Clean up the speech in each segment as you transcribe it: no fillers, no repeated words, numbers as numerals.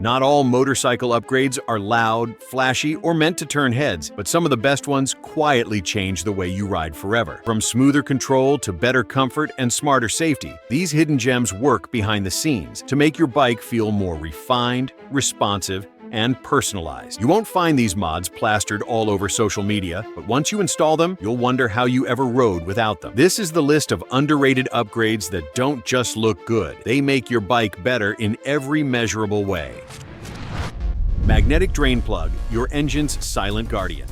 Not all motorcycle upgrades are loud, flashy, or meant to turn heads, but some of the best ones quietly change the way you ride forever. From smoother control to better comfort and smarter safety, these hidden gems work behind the scenes to make your bike feel more refined, responsive, and personalized. You won't find these mods plastered all over social media, but once you install them, you'll wonder how you ever rode without them. This is the list of underrated upgrades that don't just look good. They make your bike better in every measurable way. Magnetic drain plug, your engine's silent guardian.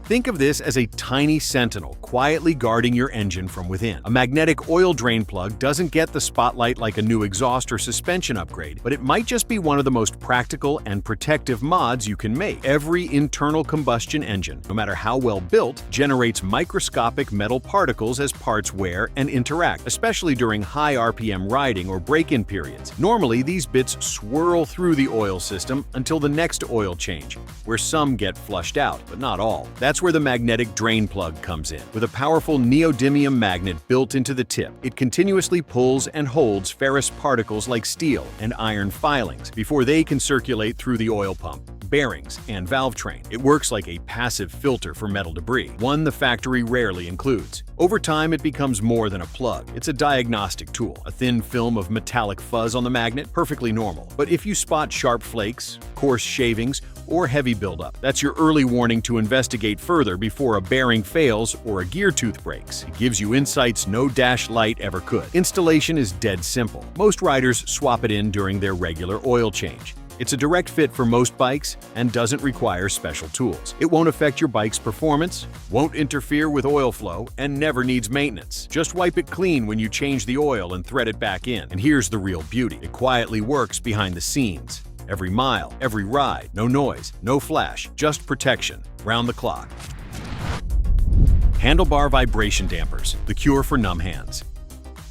Think of this as a tiny sentinel quietly guarding your engine from within. A magnetic oil drain plug doesn't get the spotlight like a new exhaust or suspension upgrade, but it might just be one of the most practical and protective mods you can make. Every internal combustion engine, no matter how well built, generates microscopic metal particles as parts wear and interact, especially during high RPM riding or break-in periods. Normally, these bits swirl through the oil system until the next oil change, where some get flushed out, but not all. That's where the magnetic drain plug comes in. With a powerful neodymium magnet built into the tip, it continuously pulls and holds ferrous particles like steel and iron filings before they can circulate through the oil pump, bearings, and valve train. It works like a passive filter for metal debris, one the factory rarely includes. Over time, it becomes more than a plug. It's a diagnostic tool. A thin film of metallic fuzz on the magnet, perfectly normal. But if you spot sharp flakes, coarse shavings, or heavy buildup, that's your early warning to investigate further before a bearing fails or a gear tooth breaks. It gives you insights no dash light ever could. Installation is dead simple. Most riders swap it in during their regular oil change. It's a direct fit for most bikes and doesn't require special tools. It won't affect your bike's performance, won't interfere with oil flow, and never needs maintenance. Just wipe it clean when you change the oil and thread it back in. And here's the real beauty. It quietly works behind the scenes. Every mile, every ride, no noise, no flash, just protection, round the clock. Handlebar vibration dampers, the cure for numb hands.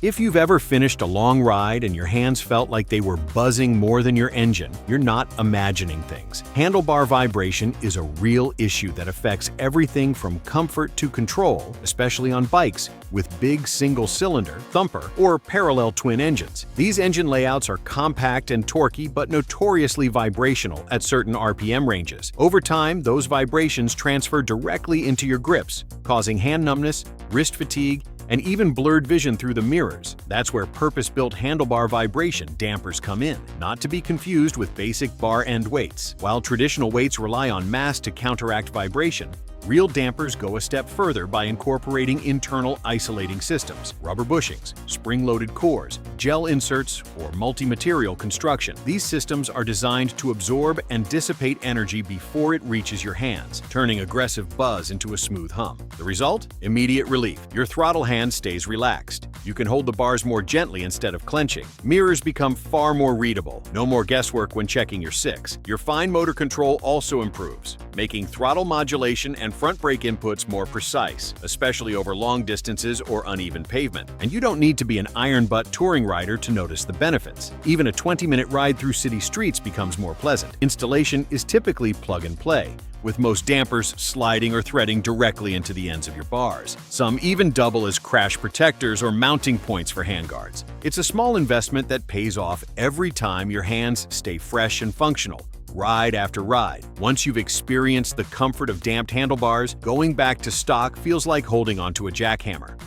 If you've ever finished a long ride and your hands felt like they were buzzing more than your engine, you're not imagining things. Handlebar vibration is a real issue that affects everything from comfort to control, especially on bikes with big single-cylinder, thumper, or parallel twin engines. These engine layouts are compact and torquey but notoriously vibrational at certain RPM ranges. Over time, those vibrations transfer directly into your grips, causing hand numbness, wrist fatigue, and even blurred vision through the mirrors. That's where purpose-built handlebar vibration dampers come in, not to be confused with basic bar end weights. While traditional weights rely on mass to counteract vibration, real dampers go a step further by incorporating internal isolating systems, rubber bushings, spring-loaded cores, gel inserts, or multi-material construction. These systems are designed to absorb and dissipate energy before it reaches your hands, turning aggressive buzz into a smooth hum. The result? Immediate relief. Your throttle hand stays relaxed. You can hold the bars more gently instead of clenching. Mirrors become far more readable. No more guesswork when checking your six. Your fine motor control also improves, making throttle modulation and front brake inputs more precise, especially over long distances or uneven pavement. And you don't need to be an iron-butt touring rider to notice the benefits. Even a 20-minute ride through city streets becomes more pleasant. Installation is typically plug-and-play, with most dampers sliding or threading directly into the ends of your bars. Some even double as crash protectors or mounting points for handguards. It's a small investment that pays off every time your hands stay fresh and functional, ride after ride. Once you've experienced the comfort of damped handlebars, going back to stock feels like holding onto a jackhammer.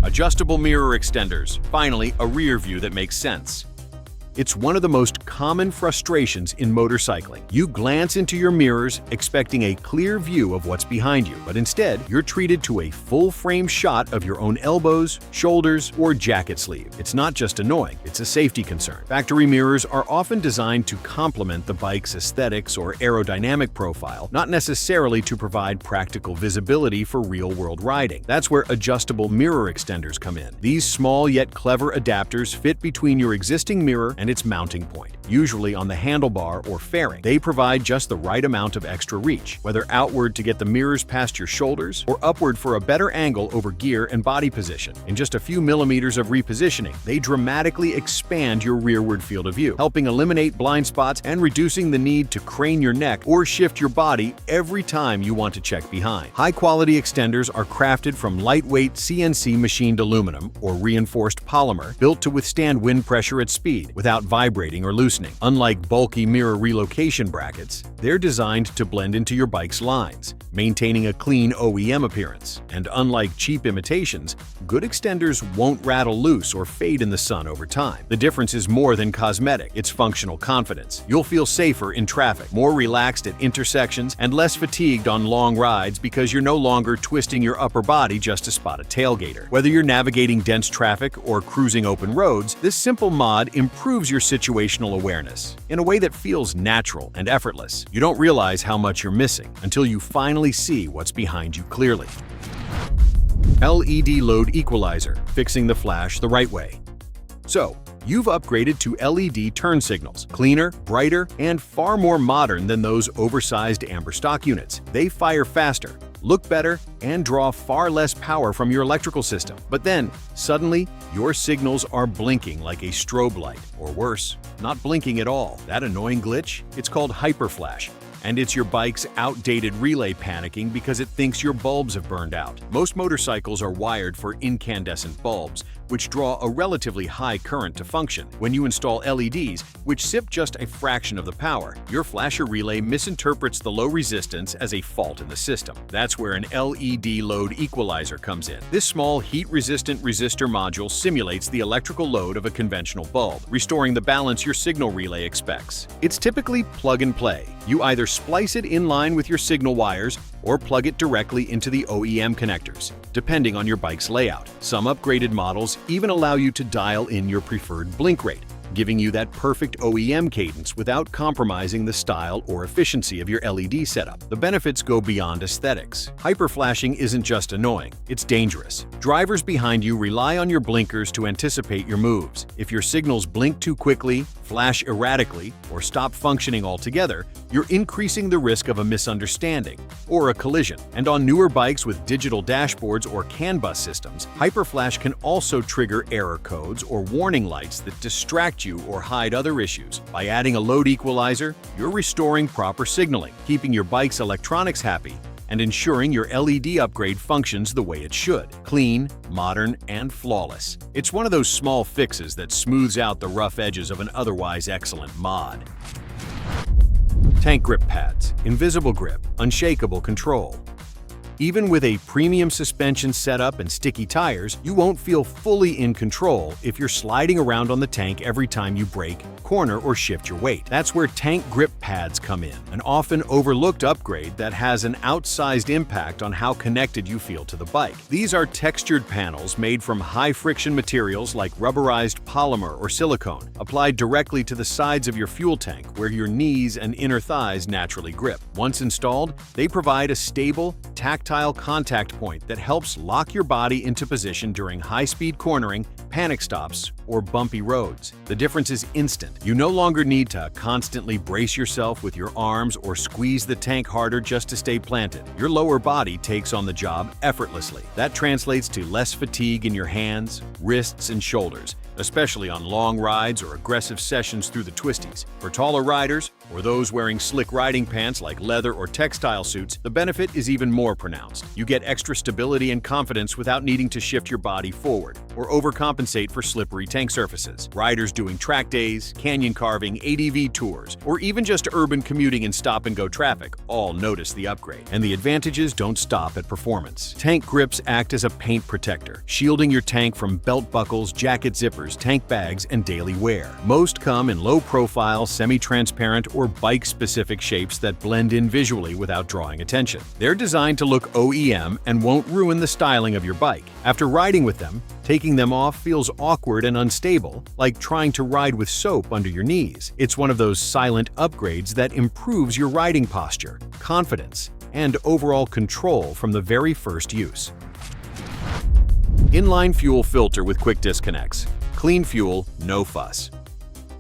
Adjustable mirror extenders. Finally, a rear view that makes sense. It's one of the most common frustrations in motorcycling. You glance into your mirrors expecting a clear view of what's behind you, but instead, you're treated to a full-frame shot of your own elbows, shoulders, or jacket sleeve. It's not just annoying, it's a safety concern. Factory mirrors are often designed to complement the bike's aesthetics or aerodynamic profile, not necessarily to provide practical visibility for real-world riding. That's where adjustable mirror extenders come in. These small yet clever adapters fit between your existing mirror and its mounting point, usually on the handlebar or fairing. They provide just the right amount of extra reach, whether outward to get the mirrors past your shoulders or upward for a better angle over gear and body position. In just a few millimeters of repositioning, they dramatically expand your rearward field of view, helping eliminate blind spots and reducing the need to crane your neck or shift your body every time you want to check behind. High-quality extenders are crafted from lightweight CNC machined aluminum or reinforced polymer built to withstand wind pressure at speed without without vibrating or loosening. Unlike bulky mirror relocation brackets, they're designed to blend into your bike's lines, maintaining a clean OEM appearance. And unlike cheap imitations, good extenders won't rattle loose or fade in the sun over time. The difference is more than cosmetic, it's functional confidence. You'll feel safer in traffic, more relaxed at intersections, and less fatigued on long rides because you're no longer twisting your upper body just to spot a tailgater. Whether you're navigating dense traffic or cruising open roads, this simple mod improves your situational awareness in a way that feels natural and effortless. You don't realize how much you're missing until you finally see what's behind you clearly. LED load equalizer, fixing the flash the right way. So, you've upgraded to LED turn signals, cleaner, brighter, and far more modern than those oversized amber stock units. They fire faster, look better, and draw far less power from your electrical system. But then, suddenly, your signals are blinking like a strobe light, or worse, not blinking at all. That annoying glitch? It's called hyperflash, and it's your bike's outdated relay panicking because it thinks your bulbs have burned out. Most motorcycles are wired for incandescent bulbs, which draw a relatively high current to function. When you install LEDs, which sip just a fraction of the power, your flasher relay misinterprets the low resistance as a fault in the system. That's where an LED load equalizer comes in. This small heat-resistant resistor module simulates the electrical load of a conventional bulb, restoring the balance your signal relay expects. It's typically plug and play. You either splice it in line with your signal wires or plug it directly into the OEM connectors, depending on your bike's layout. Some upgraded models even allow you to dial in your preferred blink rate, giving you that perfect OEM cadence without compromising the style or efficiency of your LED setup. The benefits go beyond aesthetics. Hyperflashing isn't just annoying, it's dangerous. Drivers behind you rely on your blinkers to anticipate your moves. If your signals blink too quickly, flash erratically, or stop functioning altogether, you're increasing the risk of a misunderstanding or a collision. And on newer bikes with digital dashboards or CAN bus systems, hyperflash can also trigger error codes or warning lights that distract you or hide other issues. By adding a load equalizer, you're restoring proper signaling, keeping your bike's electronics happy, and ensuring your LED upgrade functions the way it should: clean, modern, and flawless. It's one of those small fixes that smooths out the rough edges of an otherwise excellent mod. Tank grip pads, invisible grip, unshakable control. Even with a premium suspension setup and sticky tires, you won't feel fully in control if you're sliding around on the tank every time you brake, corner, or shift your weight. That's where tank grip pads come in, an often overlooked upgrade that has an outsized impact on how connected you feel to the bike. These are textured panels made from high-friction materials like rubberized polymer or silicone, applied directly to the sides of your fuel tank where your knees and inner thighs naturally grip. Once installed, they provide a stable, tactile contact point that helps lock your body into position during high-speed cornering, panic stops, or bumpy roads. The difference is instant. You no longer need to constantly brace yourself with your arms or squeeze the tank harder just to stay planted. Your lower body takes on the job effortlessly. That translates to less fatigue in your hands, wrists, and shoulders, especially on long rides or aggressive sessions through the twisties. For taller riders, or those wearing slick riding pants like leather or textile suits, the benefit is even more pronounced. You get extra stability and confidence without needing to shift your body forward or overcompensate for slippery tank surfaces. Riders doing track days, canyon carving, ADV tours, or even just urban commuting in stop-and-go traffic all notice the upgrade. And the advantages don't stop at performance. Tank grips act as a paint protector, shielding your tank from belt buckles, jacket zippers, tank bags, and daily wear. Most come in low-profile, semi-transparent, or bike-specific shapes that blend in visually without drawing attention. They're designed to look OEM and won't ruin the styling of your bike. After riding with them, taking them off feels awkward and unstable, like trying to ride with soap under your knees. It's one of those silent upgrades that improves your riding posture, confidence, and overall control from the very first use. Inline fuel filter with quick disconnects. Clean fuel, no fuss.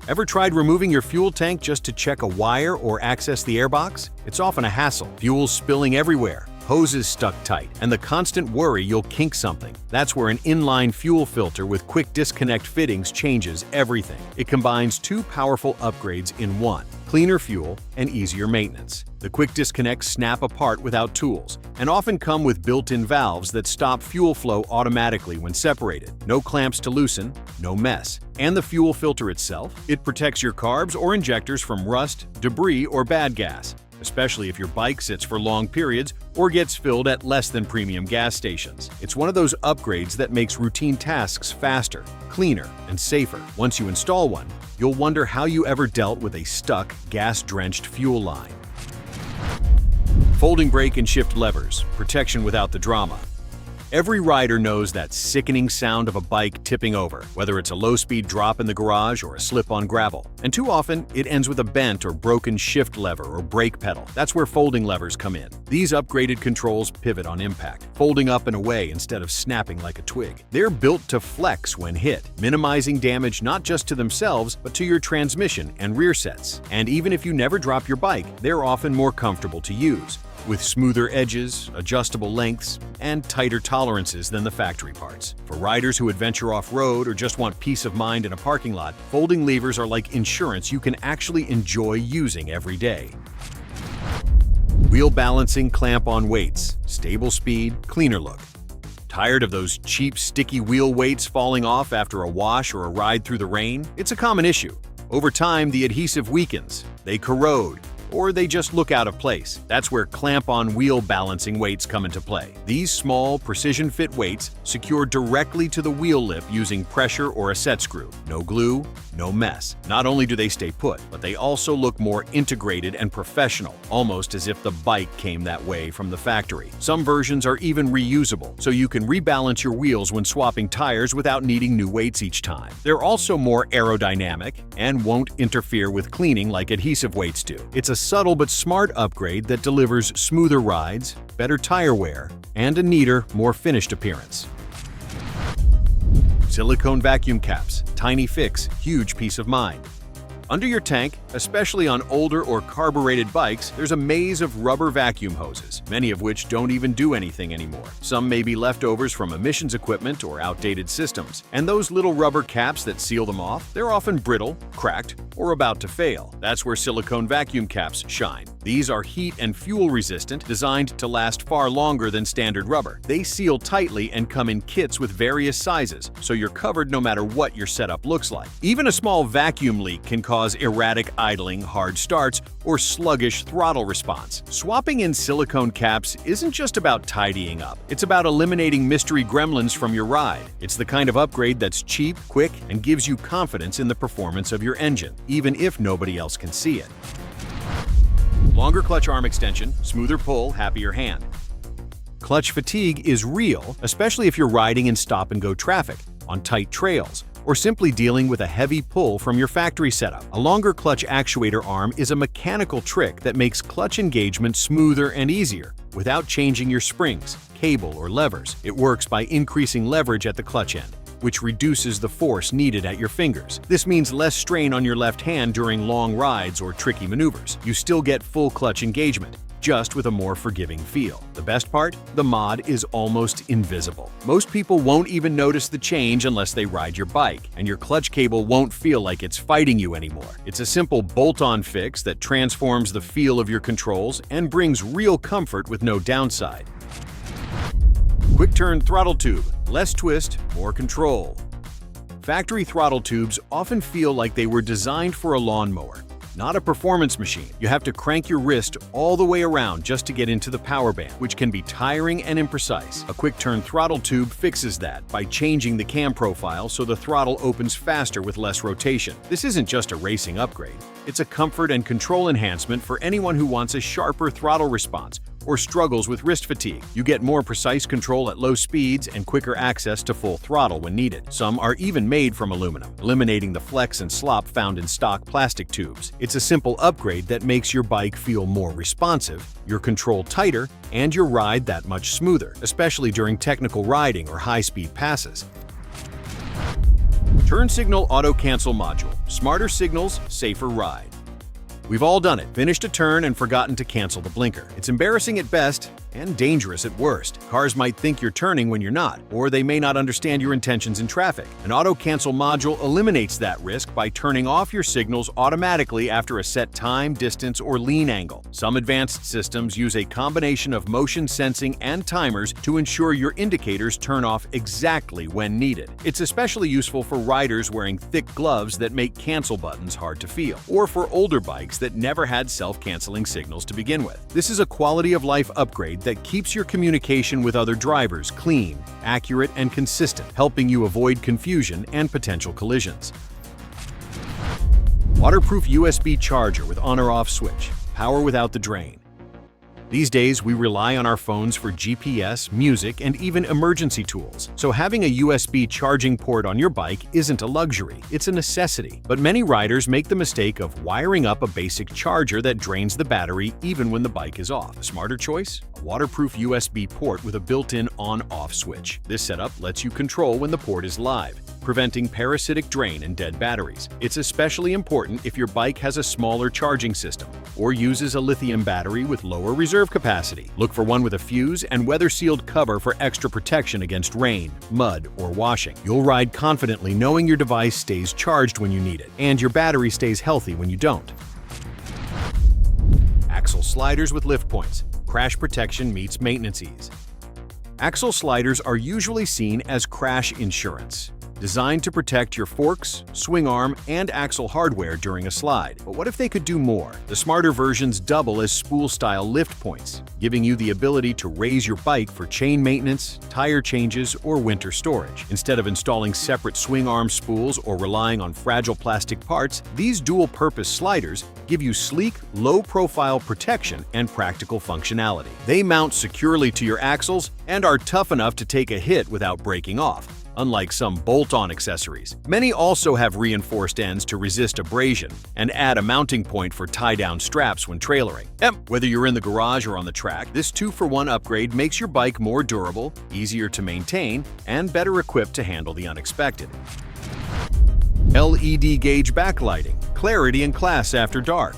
Ever tried removing your fuel tank just to check a wire or access the airbox? It's often a hassle. Fuel spilling everywhere, hoses stuck tight, and the constant worry you'll kink something. That's where an inline fuel filter with quick disconnect fittings changes everything. It combines two powerful upgrades in one: cleaner fuel, and easier maintenance. The quick disconnects snap apart without tools and often come with built-in valves that stop fuel flow automatically when separated. No clamps to loosen, no mess. And the fuel filter itself? It protects your carbs or injectors from rust, debris, or bad gas, especially if your bike sits for long periods or gets filled at less than premium gas stations. It's one of those upgrades that makes routine tasks faster, cleaner, and safer. Once you install one, you'll wonder how you ever dealt with a stuck, gas-drenched fuel line. Folding brake and shift levers, protection without the drama. Every rider knows that sickening sound of a bike tipping over, whether it's a low-speed drop in the garage or a slip on gravel. And too often, it ends with a bent or broken shift lever or brake pedal. That's where folding levers come in. These upgraded controls pivot on impact, folding up and away instead of snapping like a twig. They're built to flex when hit, minimizing damage not just to themselves, but to your transmission and rear sets. And even if you never drop your bike, they're often more comfortable to use, with smoother edges, adjustable lengths, and tighter tolerances than the factory parts. For riders who adventure off-road or just want peace of mind in a parking lot, folding levers are like insurance you can actually enjoy using every day. Wheel balancing clamp-on weights, stable speed, cleaner look. Tired of those cheap, sticky wheel weights falling off after a wash or a ride through the rain? It's a common issue. Over time, the adhesive weakens, they corrode, or they just look out of place. That's where clamp-on wheel balancing weights come into play. These small, precision-fit weights secure directly to the wheel lip using pressure or a set screw. No glue, no mess. Not only do they stay put, but they also look more integrated and professional, almost as if the bike came that way from the factory. Some versions are even reusable, so you can rebalance your wheels when swapping tires without needing new weights each time. They're also more aerodynamic and won't interfere with cleaning like adhesive weights do. It's a subtle but smart upgrade that delivers smoother rides, better tire wear, and a neater, more finished appearance. Silicone vacuum caps. Tiny fix, huge peace of mind. Under your tank, especially on older or carbureted bikes, there's a maze of rubber vacuum hoses, many of which don't even do anything anymore. Some may be leftovers from emissions equipment or outdated systems. And those little rubber caps that seal them off, they're often brittle, cracked, or about to fail. That's where silicone vacuum caps shine. These are heat and fuel resistant, designed to last far longer than standard rubber. They seal tightly and come in kits with various sizes, so you're covered no matter what your setup looks like. Even a small vacuum leak can cause erratic idling, hard starts, or sluggish throttle response. Swapping in silicone caps isn't just about tidying up. It's about eliminating mystery gremlins from your ride. It's the kind of upgrade that's cheap, quick, and gives you confidence in the performance of your engine, even if nobody else can see it. Longer clutch arm extension, smoother pull, happier hand. Clutch fatigue is real, especially if you're riding in stop-and-go traffic, on tight trails, or simply dealing with a heavy pull from your factory setup. A longer clutch actuator arm is a mechanical trick that makes clutch engagement smoother and easier without changing your springs, cable, or levers. It works by increasing leverage at the clutch end, which reduces the force needed at your fingers. This means less strain on your left hand during long rides or tricky maneuvers. You still get full clutch engagement, just with a more forgiving feel. The best part? The mod is almost invisible. Most people won't even notice the change unless they ride your bike, and your clutch cable won't feel like it's fighting you anymore. It's a simple bolt-on fix that transforms the feel of your controls and brings real comfort with no downside. Quick turn throttle tube. Less twist, more control. Factory throttle tubes often feel like they were designed for a lawnmower, not a performance machine. You have to crank your wrist all the way around just to get into the power band, which can be tiring and imprecise. A quick turn throttle tube fixes that by changing the cam profile so the throttle opens faster with less rotation. This isn't just a racing upgrade. It's a comfort and control enhancement for anyone who wants a sharper throttle response or struggles with wrist fatigue. You get more precise control at low speeds and quicker access to full throttle when needed. Some are even made from aluminum, eliminating the flex and slop found in stock plastic tubes. It's a simple upgrade that makes your bike feel more responsive, your control tighter, and your ride that much smoother, especially during technical riding or high-speed passes. Turn signal auto cancel module. Smarter signals, safer ride. We've all done it. Finished a turn and forgotten to cancel the blinker. It's embarrassing at best and dangerous at worst. Cars might think you're turning when you're not, or they may not understand your intentions in traffic. An auto-cancel module eliminates that risk by turning off your signals automatically after a set time, distance, or lean angle. Some advanced systems use a combination of motion sensing and timers to ensure your indicators turn off exactly when needed. It's especially useful for riders wearing thick gloves that make cancel buttons hard to feel, or for older bikes that never had self-canceling signals to begin with. This is a quality-of-life upgrade that keeps your communication with other drivers clean, accurate, and consistent, helping you avoid confusion and potential collisions. Waterproof USB charger with on or off switch. Power without the drain. These days, we rely on our phones for GPS, music, and even emergency tools. So having a USB charging port on your bike isn't a luxury, it's a necessity. But many riders make the mistake of wiring up a basic charger that drains the battery even when the bike is off. A smarter choice? A waterproof USB port with a built-in on-off switch. This setup lets you control when the port is live, preventing parasitic drain and dead batteries. It's especially important if your bike has a smaller charging system or uses a lithium battery with lower reserve capacity. Look for one with a fuse and weather-sealed cover for extra protection against rain, mud, or washing. You'll ride confidently knowing your device stays charged when you need it, and your battery stays healthy when you don't. Axle sliders with lift points. Crash protection meets maintenance ease. Axle sliders are usually seen as crash insurance, designed to protect your forks, swing arm, and axle hardware during a slide. But what if they could do more? The smarter versions double as spool-style lift points, giving you the ability to raise your bike for chain maintenance, tire changes, or winter storage. Instead of installing separate swing arm spools or relying on fragile plastic parts, these dual-purpose sliders give you sleek, low-profile protection and practical functionality. They mount securely to your axles and are tough enough to take a hit without breaking off, unlike some bolt-on accessories. Many also have reinforced ends to resist abrasion and add a mounting point for tie-down straps when trailering. Whether you're in the garage or on the track, this 2-for-1 upgrade makes your bike more durable, easier to maintain, and better equipped to handle the unexpected. LED gauge backlighting, clarity and class after dark.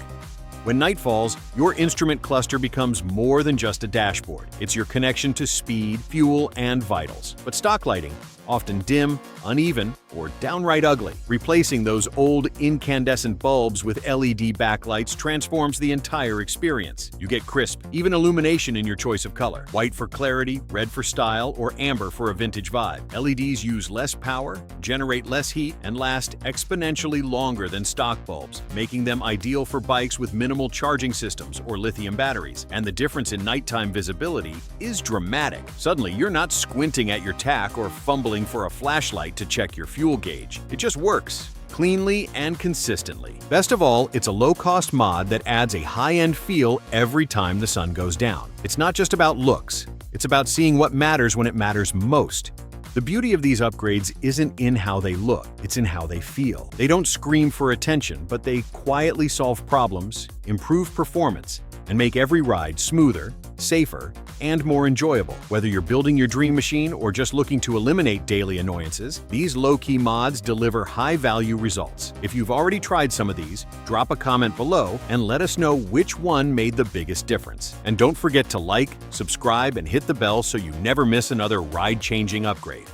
When night falls, your instrument cluster becomes more than just a dashboard. It's your connection to speed, fuel, and vitals. But stock lighting, often dim, uneven, or downright ugly. Replacing those old incandescent bulbs with LED backlights transforms the entire experience. You get crisp, even illumination in your choice of color. White for clarity, red for style, or amber for a vintage vibe. LEDs use less power, generate less heat, and last exponentially longer than stock bulbs, making them ideal for bikes with minimal charging systems or lithium batteries. And the difference in nighttime visibility is dramatic. Suddenly, you're not squinting at your tack or fumbling for a flashlight to check your fuel gauge. It just works, cleanly and consistently. Best of all, it's a low-cost mod that adds a high-end feel every time the sun goes down. It's not just about looks, it's about seeing what matters when it matters most. The beauty of these upgrades isn't in how they look, it's in how they feel. They don't scream for attention, but they quietly solve problems, improve performance, and make every ride smoother, safer, and more enjoyable. Whether you're building your dream machine or just looking to eliminate daily annoyances, these low-key mods deliver high-value results. If you've already tried some of these, drop a comment below and let us know which one made the biggest difference. And don't forget to like, subscribe, and hit the bell so you never miss another ride-changing upgrade.